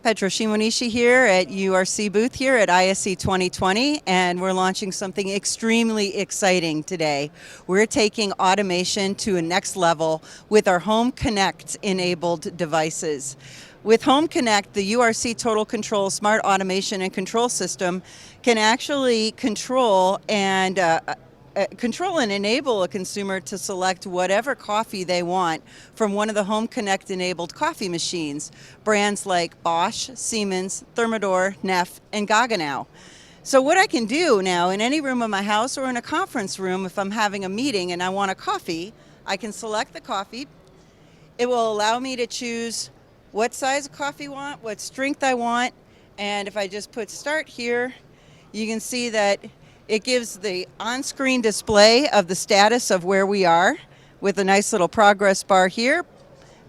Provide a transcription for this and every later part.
Pedro Shimonishi here at URC booth here at ISE 2020, and we're launching something extremely exciting today. We're taking automation to a next level with our Home Connect enabled devices. With Home Connect, the URC Total Control Smart Automation and Control System can actually control and enable a consumer to select whatever coffee they want from one of the Home Connect enabled coffee machines, brands like Bosch, Siemens, Thermador, Neff, and Gaggenau. So what I can do now in any room of my house or in a conference room, if I'm having a meeting and I want a coffee, I can select the coffee. It will allow me to choose what size of coffee I want, what strength I want, and if I just put start here, you can see that it gives the on-screen display of the status of where we are with a nice little progress bar here.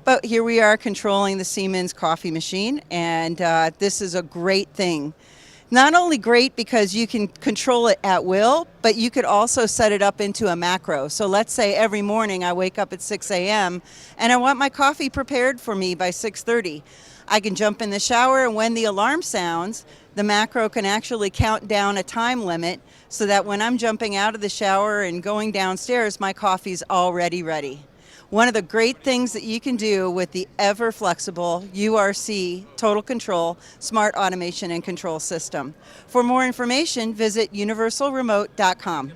But here we are controlling the Siemens coffee machine, and this is a great thing. Not only great because you can control it at will, but you could also set it up into a macro. So let's say every morning I wake up at 6 a.m. and I want my coffee prepared for me by 6:30. I can jump in the shower, and when the alarm sounds, the macro can actually count down a time limit so that when I'm jumping out of the shower and going downstairs, my coffee's already ready. One of the great things that you can do with the ever flexible URC Total Control Smart Automation and Control System. For more information, visit universalremote.com.